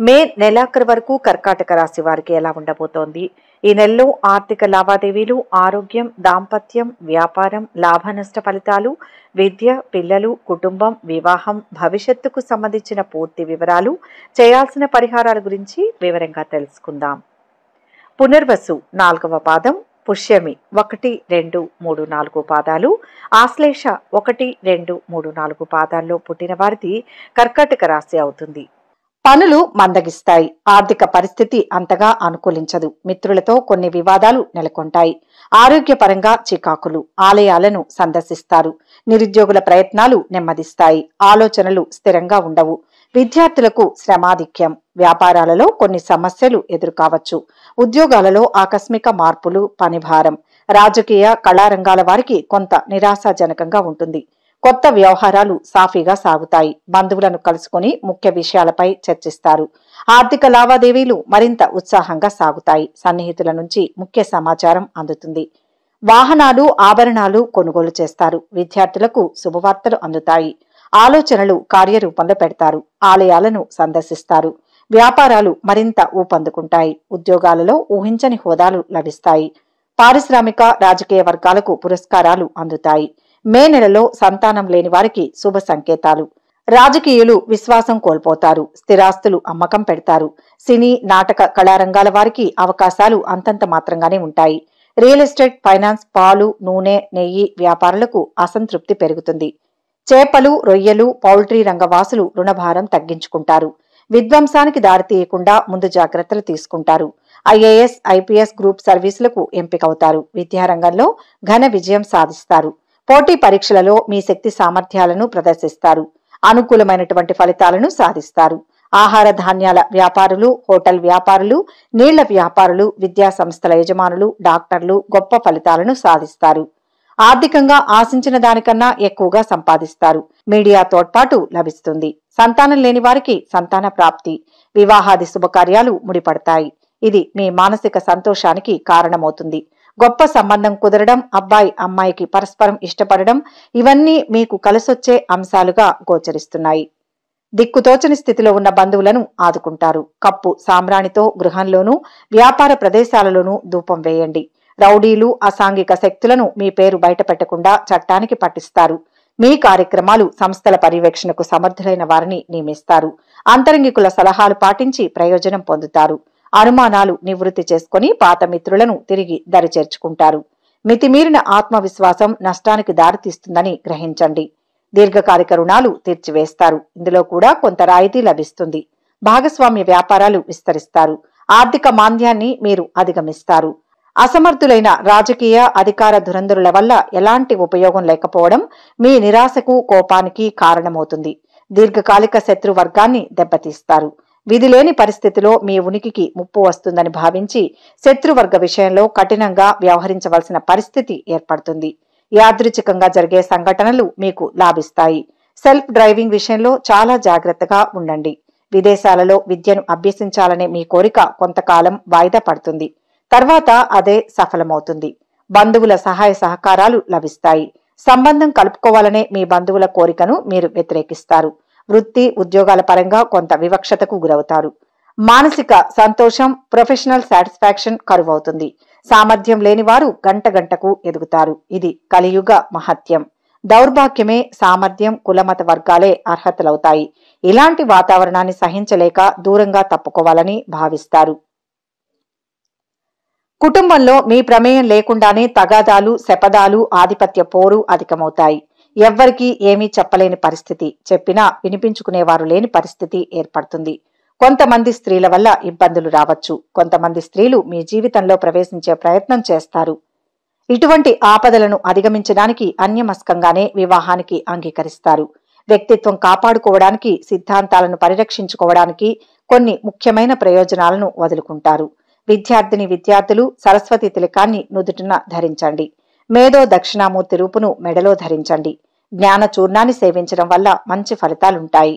మే నెలాఖరు వరకు కర్కాటక రాశి వారికి ఎలా ఉండబోతోంది? ఈ నెలలో ఆర్థిక లావాదేవీలు, ఆరోగ్యం, దాంపత్యం, వ్యాపారం, లాభ నష్ట ఫలితాలు, విద్య, పిల్లలు, కుటుంబం, వివాహం, భవిష్యత్తుకు సంబంధించిన పూర్తి వివరాలు, చేయాల్సిన పరిహారాల గురించి వివరంగా తెలుసుకుందాం. పునర్వసు 4వ పాదం, పుష్యమి 1, 2, 3, 4 పాదాలు, ఆశ్లేష 1, 2, 3, 4 పాదాల్లో పుట్టిన వారిది కర్కాటక రాశి అవుతుంది. పనులు మందగిస్తాయి. ఆర్థిక పరిస్థితి అంతగా అనుకూలించదు. మిత్రులతో కొన్ని వివాదాలు నెలకొంటాయి. ఆరోగ్యపరంగా చికాకులు. ఆలయాలను సందర్శిస్తారు. నిరుద్యోగుల ప్రయత్నాలు నెమ్మదిస్తాయి. ఆలోచనలు స్థిరంగా ఉండవు. విద్యార్థులకు శ్రమాధిక్యం. వ్యాపారాలలో కొన్ని సమస్యలు ఎదురుకావచ్చు. ఉద్యోగాలలో ఆకస్మిక మార్పులు, పనిభారం. రాజకీయ, కళారంగాల వారికి కొంత నిరాశాజనకంగా ఉంటుంది. కొత్త వ్యవహారాలు సాఫీగా సాగుతాయి. బంధువులను కలుసుకొని ముఖ్య విషయాలపై చర్చిస్తారు. ఆర్థిక లావాదేవీలు మరింత ఉత్సాహంగా సాగుతాయి. సన్నిహితుల నుంచి ముఖ్య సమాచారం అందుతుంది. వాహనాలు, ఆభరణాలు కొనుగోలు చేస్తారు. విద్యార్థులకు శుభవార్తలు అందుతాయి. ఆలోచనలు కార్యరూపంలో పెడతారు. ఆలయాలను సందర్శిస్తారు. వ్యాపారాలు మరింత ఊపందుకుంటాయి. ఉద్యోగాలలో ఊహించని హోదాలు లభిస్తాయి. పారిశ్రామిక, రాజకీయ వర్గాలకు పురస్కారాలు అందుతాయి. మే నెలలో సంతానం లేని వారికి శుభ సంకేతాలు. రాజకీయులు విశ్వాసం కోల్పోతారు. స్థిరాస్తులు అమ్మకం పెడతారు. సినీ, నాటక, కళారంగాల వారికి అవకాశాలు అంతంత మాత్రంగానే ఉంటాయి. రియల్ ఎస్టేట్, ఫైనాన్స్, పాలు, నూనె, నెయ్యి వ్యాపారులకు అసంతృప్తి పెరుగుతుంది. చేపలు, రొయ్యలు, పౌల్ట్రీ రంగవాసులు రుణభారం తగ్గించుకుంటారు. విధ్వంసానికి దారితీయకుండా ముందు జాగ్రత్తలు తీసుకుంటారు. ఐఏఎస్, ఐపీఎస్ గ్రూప్ సర్వీసులకు ఎంపికవుతారు. విద్యారంగంలో ఘన విజయం సాధిస్తారు. పోటీ పరీక్షలలో మీ శక్తి సామర్థ్యాలను ప్రదర్శిస్తారు. అనుకూలమైనటువంటి ఫలితాలను సాధిస్తారు. ఆహార ధాన్యాల వ్యాపారులు, హోటల్ వ్యాపారులు, నీళ్ల వ్యాపారులు, విద్యా సంస్థల యజమానులు, డాక్టర్లు గొప్ప ఫలితాలను సాధిస్తారు. ఆర్థికంగా ఆశించిన దానికన్నా ఎక్కువగా సంపాదిస్తారు. మీడియా తోడ్పాటు లభిస్తుంది. సంతానం లేని వారికి సంతాన ప్రాప్తి, వివాహాది శుభకార్యాలు ముడిపడతాయి. ఇది మీ మానసిక సంతోషానికి కారణమవుతుంది. గొప్ప సంబంధం కుదరడం, అబ్బాయి అమ్మాయికి పరస్పరం ఇష్టపడడం ఇవన్నీ మీకు కలిసొచ్చే అంశాలుగా గోచరిస్తున్నాయి. దిక్కుతోచని స్థితిలో ఉన్న బంధువులను ఆదుకుంటారు. కప్పు సాంబ్రాణితో గృహంలోనూ వ్యాపార ప్రదేశాలలోనూ ధూపం వేయండి. రౌడీలు, అసాంఘిక శక్తులను మీ పేరు బయటపెట్టకుండా చట్టానికి పట్టిస్తారు. మీ కార్యక్రమాలు సంస్థల పర్యవేక్షణకు సమర్థులైన వారిని నియమిస్తారు. అంతరంగికుల సలహాలు పాటించి ప్రయోజనం పొందుతారు. అనుమానాలు నివృత్తి చేసుకుని పాత మిత్రులను తిరిగి దరిచేర్చుకుంటారు. మితిమీరిన ఆత్మవిశ్వాసం నష్టానికి దారితీస్తుందని గ్రహించండి. దీర్ఘకాలిక రుణాలు తీర్చివేస్తారు. ఇందులో కూడా కొంత రాయితీ లభిస్తుంది. భాగస్వామ్య వ్యాపారాలు విస్తరిస్తారు. ఆర్థిక మాంద్యాన్ని మీరు అధిగమిస్తారు. అసమర్థులైన రాజకీయ, అధికార ధురంధరుల వల్ల ఎలాంటి ఉపయోగం లేకపోవడం మీ నిరాశకు, కోపానికి కారణమవుతుంది. దీర్ఘకాలిక శత్రువర్గాన్ని దెబ్బతీస్తారు. విధిలేని పరిస్థితిలో మీ ఉనికికి ముప్పు వస్తుందని భావించి శత్రువర్గ విషయంలో కఠినంగా వ్యవహరించవలసిన పరిస్థితి ఏర్పడుతుంది. యాదృచ్ఛికంగా జరిగే సంఘటనలు మీకు లాభిస్తాయి. సెల్ఫ్ డ్రైవింగ్ విషయంలో చాలా జాగ్రత్తగా ఉండండి. విదేశాలలో విద్యను అభ్యసించాలనే మీ కోరిక కొంతకాలం వాయిదా పడుతుంది. తర్వాత అదే సఫలమవుతుంది. బంధువుల సహాయ సహకారాలు లభిస్తాయి. సంబంధం కలుపుకోవాలనే మీ బంధువుల కోరికను మీరు వ్యతిరేకిస్తారు. వృత్తి, ఉద్యోగాల పరంగా కొంత వివక్షతకు గురవుతారు. మానసిక సంతోషం, ప్రొఫెషనల్ సాటిస్ఫాక్షన్ కరువవుతుంది. సామర్థ్యం లేని వారు గంట గంటకు ఎదుగుతారు. ఇది కలియుగ మహత్యం. దౌర్భాగ్యమే సామర్థ్యం, కులమత వర్గాలే అర్హతలవుతాయి. ఇలాంటి వాతావరణాన్ని సహించలేక దూరంగా తప్పుకోవాలని భావిస్తారు. కుటుంబంలో మీ ప్రమేయం లేకుండానే తగాదాలు, శపథాలు, ఆధిపత్య పోరు అధికమవుతాయి. ఎవ్వరికీ ఏమీ చెప్పలేని పరిస్థితి, చెప్పినా వినిపించుకునేవారు లేని పరిస్థితి ఏర్పడుతుంది. కొంతమంది స్త్రీల వల్ల ఇబ్బందులు రావచ్చు. కొంతమంది స్త్రీలు మీ జీవితంలో ప్రవేశించే ప్రయత్నం చేస్తారు. ఇటువంటి ఆపదలను అధిగమించడానికి అన్యమస్కంగానే వివాహానికి అంగీకరిస్తారు. వ్యక్తిత్వం కాపాడుకోవడానికి, సిద్ధాంతాలను పరిరక్షించుకోవడానికి కొన్ని ముఖ్యమైన ప్రయోజనాలను వదులుకుంటారు. విద్యార్థులు సరస్వతి తిలకాన్ని నుదుటిన ధరించండి. మేధో దక్షిణామూర్తి రూపును మెడలో ధరించండి. జ్ఞాన చూర్ణాన్ని సేవించడం వల్ల మంచి ఫలితాలుంటాయి.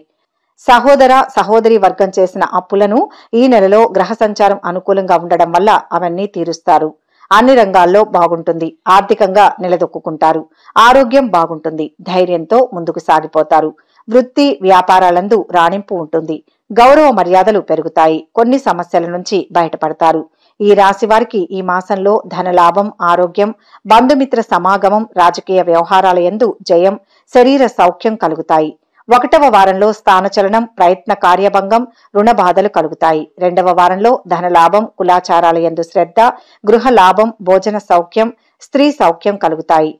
సహోదర సహోదరి వర్గం చేసిన అప్పులను ఈ నెలలో గ్రహ సంచారం అనుకూలంగా ఉండడం వల్ల అవన్నీ తీరుస్తారు. అన్ని రంగాల్లో బాగుంటుంది. ఆర్థికంగా నిలదొక్కుంటారు. ఆరోగ్యం బాగుంటుంది. ధైర్యంతో ముందుకు సాగిపోతారు. వృత్తి వ్యాపారాలందు రాణింపు ఉంటుంది. గౌరవ మర్యాదలు పెరుగుతాయి. కొన్ని సమస్యల నుంచి బయటపడతారు. ఈ రాశి వారికి ఈ మాసంలో ధనలాభం, ఆరోగ్యం, బంధుమిత్ర సమాగమం, రాజకీయ వ్యవహారాల యందు జయం, శరీర సౌఖ్యం కలుగుతాయి. 1వ వారంలో స్థానచలనం, ప్రయత్న కార్యభంగం, రుణ బాధలు కలుగుతాయి. 2వ వారంలో ధనలాభం, కులాచారాల యందు శ్రద్ధ, గృహ లాభం, భోజన సౌఖ్యం, స్త్రీ సౌఖ్యం కలుగుతాయి.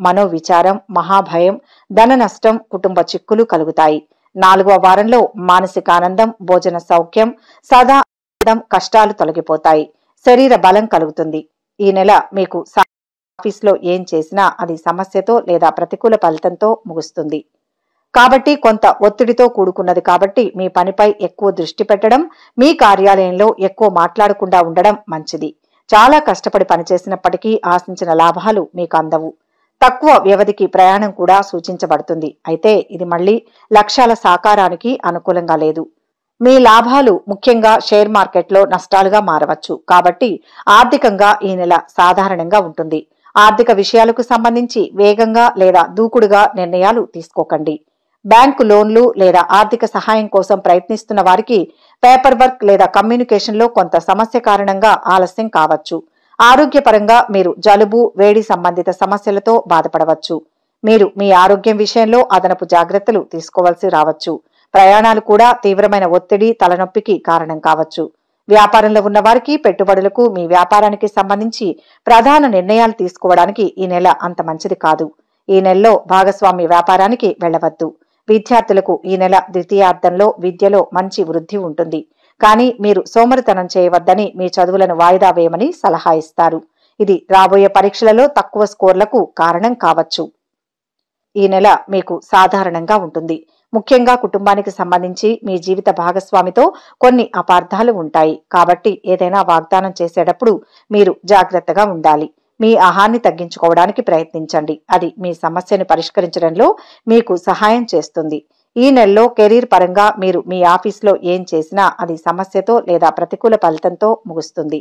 మనోవిచారం, మహాభయం, ధన నష్టం, కుటుంబ చిక్కులు కలుగుతాయి. 4వ వారంలో మానసిక ఆనందం, భోజన సౌఖ్యం, సదా కష్టాలు తొలగిపోతాయి. శరీర బలం కలుగుతుంది. ఈ నెల మీకు ఆఫీస్లో ఏం చేసినా అది సమస్యతో లేదా ప్రతికూల ఫలితంతో ముగుస్తుంది. కాబట్టి కొంత ఒత్తిడితో కూడుకున్నది. కాబట్టి మీ పనిపై ఎక్కువ దృష్టి పెట్టడం, మీ కార్యాలయంలో ఎక్కువ మాట్లాడకుండా ఉండడం మంచిది. చాలా కష్టపడి పనిచేసినప్పటికీ ఆశించిన లాభాలు మీకు అందవు. తక్కువ వ్యవధికి ప్రయాణం కూడా సూచించబడుతుంది. అయితే ఇది మళ్లీ లక్ష్యాల సాకారానికి అనుకూలంగా లేదు. మీ లాభాలు ముఖ్యంగా షేర్ మార్కెట్లో నష్టాలుగా మారవచ్చు. కాబట్టి ఆర్థికంగా ఈ నెల సాధారణంగా ఉంటుంది. ఆర్థిక విషయాలకు సంబంధించి వేగంగా లేదా దూకుడుగా నిర్ణయాలు తీసుకోకండి. బ్యాంకు లోన్లు లేదా ఆర్థిక సహాయం కోసం ప్రయత్నిస్తున్న వారికి పేపర్ వర్క్ లేదా కమ్యూనికేషన్లో కొంత సమస్య కారణంగా ఆలస్యం కావచ్చు. ఆరోగ్యపరంగా మీరు జలుబు, వేడి సంబంధిత సమస్యలతో బాధపడవచ్చు. మీరు మీ ఆరోగ్యం విషయంలో అదనపు జాగ్రత్తలు తీసుకోవాల్సి రావచ్చు. ప్రయాణాలు కూడా తీవ్రమైన ఒత్తిడి, తలనొప్పికి కారణం కావచ్చు. వ్యాపారంలో ఉన్న వారికి పెట్టుబడులకు, మీ వ్యాపారానికి సంబంధించి ప్రధాన నిర్ణయాలు తీసుకోవడానికి ఈ నెల అంత మంచిది కాదు. ఈ నెలలో భాగస్వామి వ్యాపారానికి వెళ్లవద్దు. విద్యార్థులకు ఈ నెల ద్వితీయార్థంలో విద్యలో మంచి వృద్ధి ఉంటుంది. కానీ మీరు సోమరితనం చేయవద్దని, మీ చదువులను వాయిదా వేయమని సలహా ఇస్తారు. ఇది రాబోయే పరీక్షలలో తక్కువ స్కోర్లకు కారణం కావచ్చు. ఈ నెల మీకు సాధారణంగా ఉంటుంది. ముఖ్యంగా కుటుంబానికి సంబంధించి మీ జీవిత భాగస్వామితో కొన్ని అపార్థాలు ఉంటాయి. కాబట్టి ఏదైనా వాగ్దానం చేసేటప్పుడు మీరు జాగ్రత్తగా ఉండాలి. మీ ఆహాన్ని తగ్గించుకోవడానికి ప్రయత్నించండి. అది మీ సమస్యను పరిష్కరించడంలో మీకు సహాయం చేస్తుంది. ఈ నెలలో కెరీర్ పరంగా మీరు మీ ఆఫీస్లో ఏం చేసినా అది సమస్యతో లేదా ప్రతికూల ఫలితంతో ముగుస్తుంది.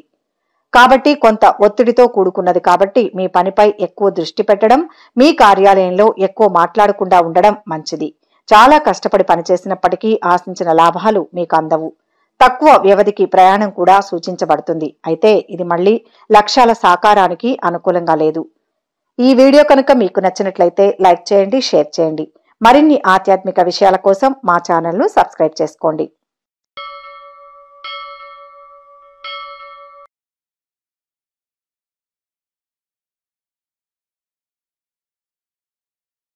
కాబట్టి కొంత ఒత్తిడితో కూడుకున్నది. కాబట్టి మీ పనిపై ఎక్కువ దృష్టి పెట్టడం, మీ కార్యాలయంలో ఎక్కువ మాట్లాడకుండా ఉండడం మంచిది. చాలా కష్టపడి పనిచేసినప్పటికీ ఆశించిన లాభాలు మీకు అందవు. తక్కువ వ్యవధికి ప్రయాణం కూడా సూచించబడుతుంది. అయితే ఇది మళ్లీ లక్ష్యాల సాకారానికి అనుకూలంగా లేదు. ఈ వీడియో కనుక మీకు నచ్చినట్లయితే లైక్ చేయండి, షేర్ చేయండి. మరిన్ని ఆధ్యాత్మిక విషయాల కోసం మా ఛానల్ను సబ్స్క్రైబ్ చేసుకోండి.